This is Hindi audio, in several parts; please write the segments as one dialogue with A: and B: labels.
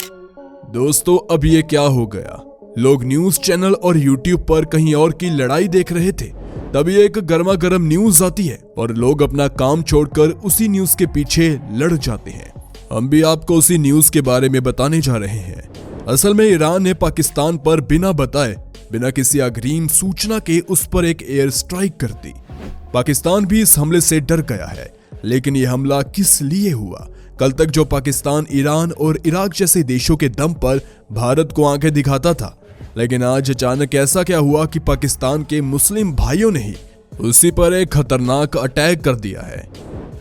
A: दोस्तों, अब ये क्या हो गया? लोग न्यूज चैनल और यूट्यूब पर कहीं और की लड़ाई देख रहे थे, तभी एक गर्मा गर्म न्यूज आती है और लोग अपना काम छोड़कर उसी न्यूज के पीछे लड़ जाते हैं। हम भी आपको उसी न्यूज के बारे में बताने जा रहे हैं। असल में ईरान ने पाकिस्तान पर बिना बताए, बिना किसी अग्रिम सूचना के उस पर एक एयर स्ट्राइक कर दी। पाकिस्तान भी इस हमले से डर गया है, लेकिन यह हमला किस लिए हुआ? कल तक जो पाकिस्तान, ईरान और इराक जैसे देशों के दम पर भारत को आंखें दिखाता था, लेकिन आज अचानक ऐसा क्या हुआ कि पाकिस्तान के मुस्लिम भाइयों ने ही उसी पर एक खतरनाक अटैक कर दिया है।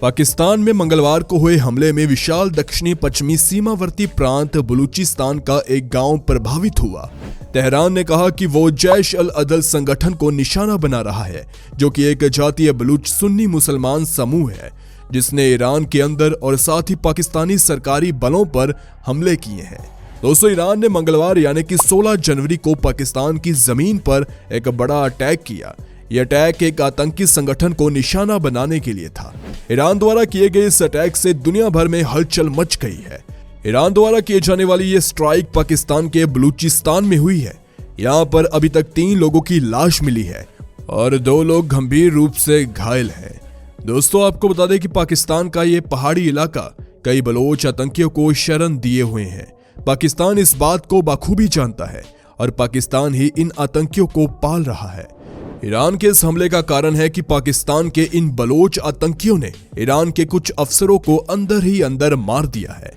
A: पाकिस्तान में मंगलवार को हुए हमले में विशाल दक्षिणी पश्चिमी सीमावर्ती प्रांत बलूचिस्तान का एक गांव प्रभावित हुआ। तेहरान ने कहा कि वो जैश अल अदल संगठन को निशाना बना रहा है, जो कि एक जातीय बलूच सुन्नी मुसलमान समूह है जिसने ईरान के अंदर और साथ ही पाकिस्तानी सरकारी बलों पर हमले किए हैं। दोस्तों, ईरान ने मंगलवार यानी कि 16 जनवरी को पाकिस्तान की जमीन पर एक बड़ा अटैक किया। यह अटैक एक आतंकी संगठन को निशाना बनाने के लिए था। ईरान द्वारा किए गए इस अटैक से दुनिया भर में हलचल मच गई है। ईरान द्वारा किए जाने वाली यह स्ट्राइक पाकिस्तान के बलूचिस्तान में हुई है। यहाँ पर अभी तक 3 लोगों की लाश मिली है और 2 लोग गंभीर रूप से घायल हैं। दोस्तों, आपको बता दें कि पाकिस्तान का ये पहाड़ी इलाका कई बलोच आतंकियों को शरण दिए हुए हैं। पाकिस्तान इस बात को बखूबी जानता है और पाकिस्तान ही इन आतंकियों को पाल रहा है। ईरान के इस हमले का कारण है कि पाकिस्तान के इन बलोच आतंकियों ने ईरान के कुछ अफसरों को अंदर ही अंदर मार दिया है।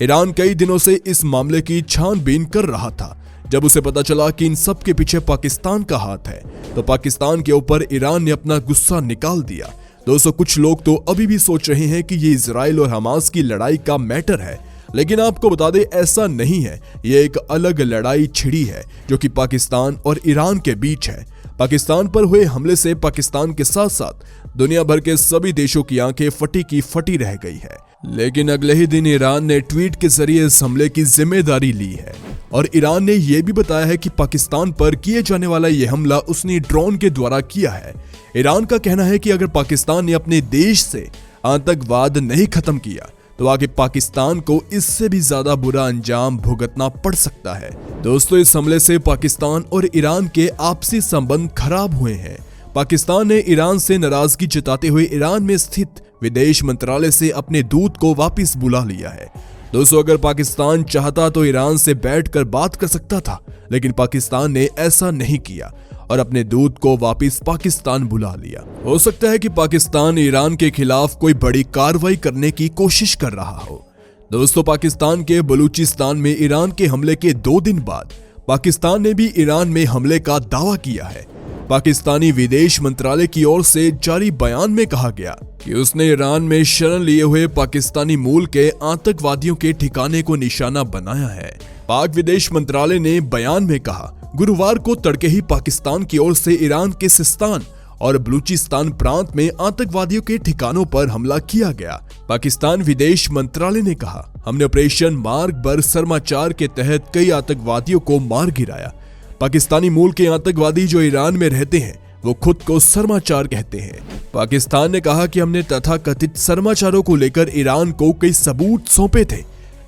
A: ईरान कई दिनों से इस मामले की छानबीन कर रहा था। जब उसे पता चला कि इन सब के पीछे पाकिस्तान का हाथ है, तो पाकिस्तान के ऊपर ईरान ने अपना गुस्सा निकाल दिया। दोस्तों, कुछ लोग तो अभी भी सोच रहे हैं कि ये इजराइल और हमास की लड़ाई का मैटर है, लेकिन आपको बता दें ऐसा नहीं है। ये एक अलग लड़ाई छिड़ी है जो कि पाकिस्तान और ईरान के बीच है। पाकिस्तान पर हुए हमले से पाकिस्तान के साथ साथ दुनिया भर के सभी देशों की आंखें फटी की फटी रह गई है। लेकिन अगले ही दिन ईरान ने ट्वीट के जरिए इस हमले की जिम्मेदारी ली है और ईरान ने यह भी बताया है कि पाकिस्तान पर किए जाने वाला यह हमला उसने ड्रोन के द्वारा किया है। ईरान का कहना है कि अगर पाकिस्तान ने अपने देश से आतंकवाद नहीं खत्म किया तो आगे पाकिस्तान को इससे भी ज्यादा बुरा अंजाम भुगतना पड़ सकता है। दोस्तों, इस हमले से पाकिस्तान और ईरान के आपसी संबंध खराब हुए हैं। पाकिस्तान ने ईरान से नाराजगी जताते हुए ईरान में स्थित विदेश मंत्रालय से अपने दूत को वापस बुला लिया है। दोस्तों, अगर पाकिस्तान चाहता तो ईरान से बैठकर बात कर सकता था, लेकिन पाकिस्तान ने ऐसा नहीं किया और अपने दूत को वापस पाकिस्तान बुला लिया। हो सकता है कि पाकिस्तान ईरान के खिलाफ कोई बड़ी कार्रवाई करने की कोशिश कर रहा हो। दोस्तों, पाकिस्तान के बलूचिस्तान में ईरान के हमले के 2 दिन बाद पाकिस्तान ने भी ईरान में हमले का दावा किया है। पाकिस्तानी विदेश मंत्रालय की ओर से जारी बयान में कहा गया कि उसने ईरान में शरण लिए हुए पाकिस्तानी मूल के आतंकवादियों के ठिकाने को निशाना बनाया है। पाक विदेश मंत्रालय ने बयान में कहा, गुरुवार को तड़के ही पाकिस्तान की ओर से ईरान के सिस्तान और बलूचिस्तान प्रांत में आतंकवादियों के ठिकानों पर हमला किया गया। पाकिस्तान विदेश मंत्रालय ने कहा, हमने ऑपरेशन मार्ग बर सरमाचार के तहत कई आतंकवादियों को मार गिराया। पाकिस्तानी मूल के आतंकवादी जो ईरान में रहते हैं वो खुद को सरमाचार कहते हैं। पाकिस्तान ने कहा कि हमने तथाकथित सरमाचारों को लेकर ईरान को कई सबूत सौंपे थे।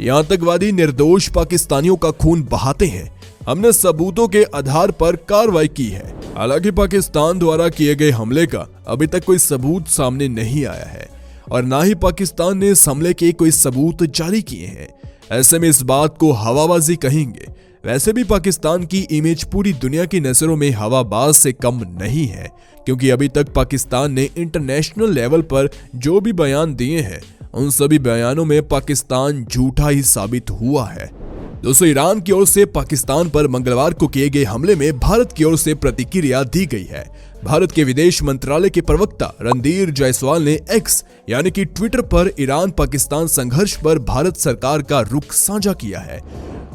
A: ये आतंकवादी निर्दोष पाकिस्तानियों का खून बहाते हैं। हमने सबूतों के आधार पर कार्रवाई की है। हालांकि पाकिस्तान द्वारा किए गए हमले का अभी तक कोई सबूत सामने नहीं आया है और ना ही पाकिस्तान ने इस हमले के कोई सबूत जारी किए हैं। ऐसे में इस बात को हवाबाजी कहेंगे। वैसे भी पाकिस्तान की इमेज पूरी दुनिया की नजरों में हवाबाज से कम नहीं है, क्योंकि अभी तक पाकिस्तान ने इंटरनेशनल लेवल पर जो भी बयान दिए हैं उन सभी बयानों में पाकिस्तान झूठा ही साबित हुआ है। दोस्तों, ईरान की ओर से पाकिस्तान पर मंगलवार को किए गए हमले में भारत की ओर से प्रतिक्रिया दी गई है। भारत के विदेश मंत्रालय के प्रवक्ता रणधीर जायसवाल ने एक्स यानी कि ट्विटर पर ईरान पाकिस्तान संघर्ष पर भारत सरकार का रुख साझा किया है।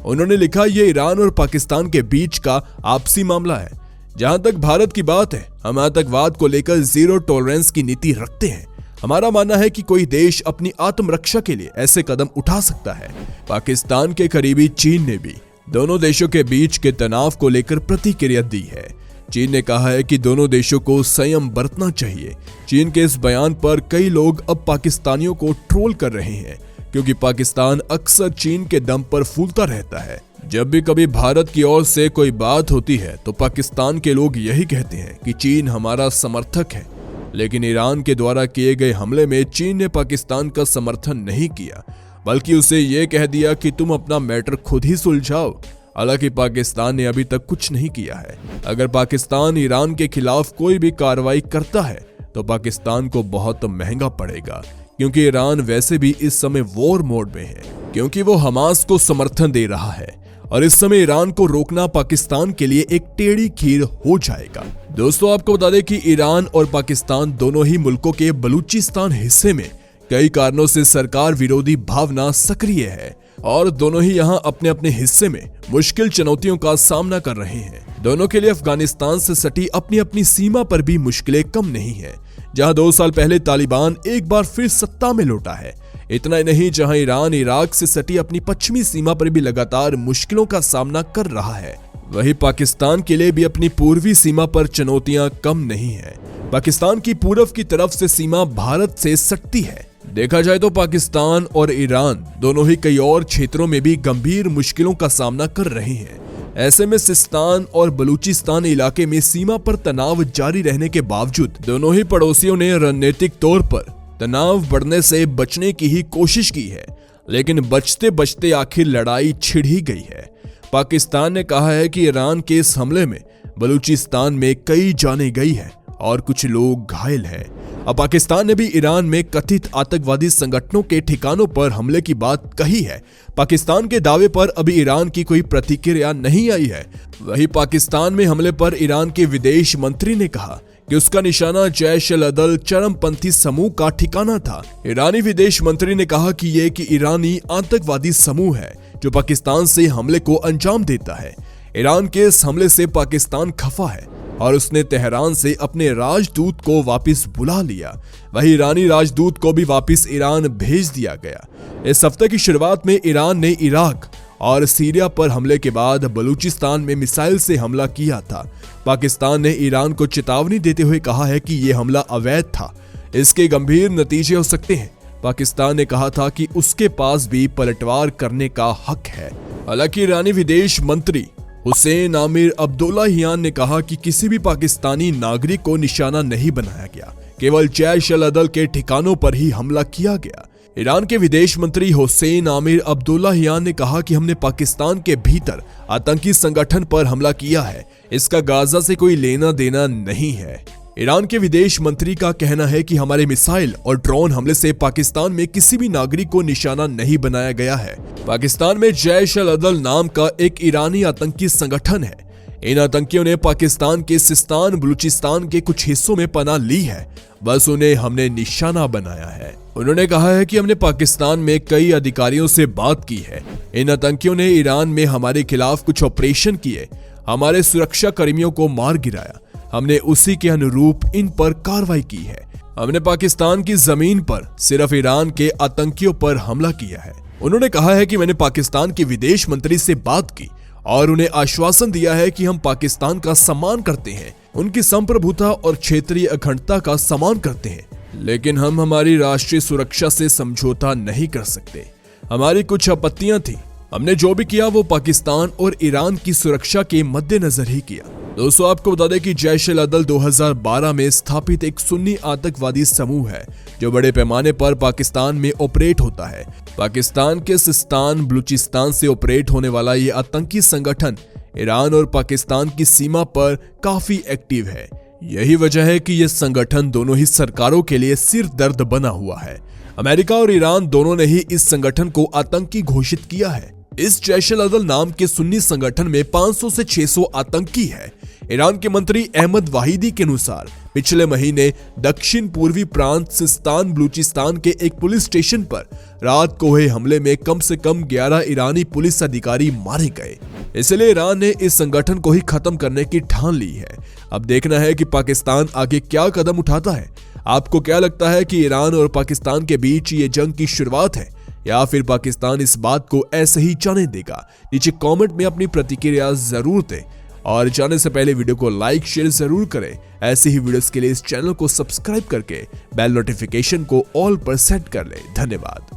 A: उन्होंने लिखा, यह ईरान और पाकिस्तान के बीच का आपसी मामला है। जहां तक भारत की बात है, हम आतंकवाद को लेकर जीरो टॉलरेंस की नीति रखते हैं। हमारा मानना है कि कोई देश अपनी आत्मरक्षा के लिए ऐसे कदम उठा सकता है। पाकिस्तान के करीबी चीन ने भी दोनों देशों के बीच के तनाव को लेकर प्रतिक्रिया दी है। चीन ने कहा है कि दोनों देशों को संयम बरतना चाहिए। चीन के इस बयान पर कई लोग अब पाकिस्तानियों को ट्रोल कर रहे हैं। क्योंकि पाकिस्तान अक्सर चीन के दम पर फूलता रहता है। जब भी कभी भारत की ओर से कोई बात होती है तो पाकिस्तान के लोग यही कहते हैं कि चीन हमारा समर्थक है, लेकिन ईरान के द्वारा किए गए हमले में चीन ने पाकिस्तान का समर्थन नहीं किया, बल्कि उसे ये कह दिया कि तुम अपना मैटर खुद ही सुलझाओ। हालांकि पाकिस्तान ने अभी तक कुछ नहीं किया है। अगर पाकिस्तान ईरान के खिलाफ कोई भी कार्रवाई करता है तो पाकिस्तान को बहुत महंगा पड़ेगा, क्योंकि ईरान वैसे भी इस समय वॉर मोड में है, क्योंकि वो हमास को समर्थन दे रहा है और इस समय ईरान को रोकना पाकिस्तान के लिए एक टेढ़ी खीर हो जाएगा। दोस्तों, आपको बता दें कि ईरान और पाकिस्तान दोनों ही मुल्कों के बलूचिस्तान हिस्से में कई कारणों से सरकार विरोधी भावना सक्रिय है और दोनों ही यहां अपने अपने हिस्से में मुश्किल चुनौतियों का सामना कर रहे हैं। दोनों के लिए अफगानिस्तान से सटी अपनी अपनी सीमा पर भी मुश्किलें कम नहीं है, जहां 2 साल पहले तालिबान एक बार फिर सत्ता में लौटा है। इतना ही नहीं, जहां ईरान इराक से सटी अपनी पश्चिमी सीमा पर भी लगातार मुश्किलों का सामना कर रहा है, वहीं पाकिस्तान के लिए भी अपनी पूर्वी सीमा पर चुनौतियां कम नहीं है। पाकिस्तान की पूरब की तरफ से सीमा भारत से सटती है। देखा जाए तो पाकिस्तान और ईरान दोनों ही कई और क्षेत्रों में भी गंभीर मुश्किलों का सामना कर रहे हैं। ऐसे में सिस्तान और बलूचिस्तान इलाके में सीमा पर तनाव जारी रहने के बावजूद दोनों ही पड़ोसियों ने रणनीतिक तौर पर तनाव बढ़ने से बचने की ही कोशिश की है, लेकिन बचते बचते आखिर लड़ाई छिड़ ही गई है। पाकिस्तान ने कहा है कि ईरान के इस हमले में बलूचिस्तान में कई जानें गई है और कुछ लोग घायल हैं। अब पाकिस्तान ने भी ईरान में कथित आतंकवादी संगठनों के ठिकानों पर हमले की बात कही है। पाकिस्तान के दावे पर अभी ईरान की कोई प्रतिक्रिया नहीं आई है। वहीं पाकिस्तान में हमले पर ईरान के विदेश मंत्री ने कहा कि उसका निशाना जैश-ए-अदल चरमपंथी समूह का ठिकाना था। ईरानी विदेश मंत्री ने कहा कि ये कि ईरानी आतंकवादी समूह है जो पाकिस्तान से हमले को अंजाम देता है। ईरान के इस हमले से पाकिस्तान खफा है और उसने तेहरान से अपने राजदूत को वापस बुला लिया। वहीं ईरानी राजदूत को भी वापस ईरान भेज दिया गया। इस हफ्ते की शुरुआत में ईरान ने इराक और सीरिया पर हमले के बाद बलूचिस्तान में मिसाइल से हमला किया था। पाकिस्तान ने ईरान को चेतावनी देते हुए कहा है कि यह हमला अवैध था, इसके गंभीर नतीजे हो सकते हैं। पाकिस्तान ने कहा था कि उसके पास भी पलटवार करने का हक है। हालांकि ईरानी विदेश मंत्री हुसैन आमिर अब्दुल्लाहियान ने कहा कि किसी भी पाकिस्तानी नागरिक को निशाना नहीं बनाया गया, केवल जैश-ए-अदल के ठिकानों पर ही हमला किया गया। ईरान के विदेश मंत्री हुसैन आमिर अब्दुल्लाहियान ने कहा कि हमने पाकिस्तान के भीतर आतंकी संगठन पर हमला किया है, इसका गाजा से कोई लेना देना नहीं है। ईरान के विदेश मंत्री का कहना है कि हमारे मिसाइल और ड्रोन हमले से पाकिस्तान में किसी भी नागरिक को निशाना नहीं बनाया गया है। पाकिस्तान में जैश-ए-अदल नाम का एक ईरानी आतंकी संगठन है। इन आतंकियों ने पाकिस्तान के सिस्तान बलूचिस्तान के कुछ हिस्सों में पनाह ली है, बस उन्हें हमने निशाना बनाया है। उन्होंने कहा है कि हमने पाकिस्तान में कई अधिकारियों से बात की है। इन आतंकियों ने ईरान में हमारे खिलाफ कुछ ऑपरेशन किए, हमारे सुरक्षा कर्मियों को मार गिराया। हमने उसी के अनुरूप इन पर कार्रवाई की है। हमने पाकिस्तान की जमीन पर सिर्फ ईरान के आतंकियों पर हमला किया है। उन्होंने कहा है कि मैंने पाकिस्तान के विदेश मंत्री से बात की और उन्हें आश्वासन दिया है कि हम पाकिस्तान का सम्मान करते हैं, उनकी संप्रभुता और क्षेत्रीय अखंडता का सम्मान करते हैं, लेकिन हम हमारी राष्ट्रीय सुरक्षा से समझौता नहीं कर सकते। हमारी कुछ आपत्तियां थी, हमने जो भी किया वो पाकिस्तान और ईरान की सुरक्षा के मद्देनजर ही किया। दोस्तों, आपको बता दें कि जैश-ए-अदल 2012 में स्थापित एक सुन्नी आतंकवादी समूह है जो बड़े पैमाने पर पाकिस्तान में ऑपरेट होता है। पाकिस्तान के सिस्तान बलूचिस्तान से ऑपरेट होने वाला ये आतंकी संगठन ईरान और पाकिस्तान की सीमा पर काफी एक्टिव है। यही वजह है कि यह संगठन दोनों ही सरकारों के लिए सिर दर्द बना हुआ है। अमेरिका और ईरान दोनों ने ही इस संगठन को आतंकी घोषित किया है। इस जैश-ए-अदल नाम के सुन्नी संगठन में 500 से 600 आतंकी है। ईरान के मंत्री अहमद वाहिदी के अनुसार पिछले महीने दक्षिण पूर्वी प्रांत सिस्तान बलूचिस्तान के एक पुलिस स्टेशन पर रात को हुए हमले में कम से कम 11 ईरानी पुलिस अधिकारी मारे गए। इसलिए ईरान ने इस संगठन को ही खत्म करने की ठान ली है। अब देखना है कि पाकिस्तान आगे क्या कदम उठाता है। आपको क्या लगता है कि ईरान और पाकिस्तान के बीच ये जंग की शुरुआत है या फिर पाकिस्तान इस बात को ऐसे ही जाने देगा? नीचे कमेंट में अपनी प्रतिक्रिया जरूर दें और जाने से पहले वीडियो को लाइक शेयर जरूर करें। ऐसे ही वीडियोस के लिए इस चैनल को सब्सक्राइब करके बेल नोटिफिकेशन को ऑल पर सेट कर लें। धन्यवाद।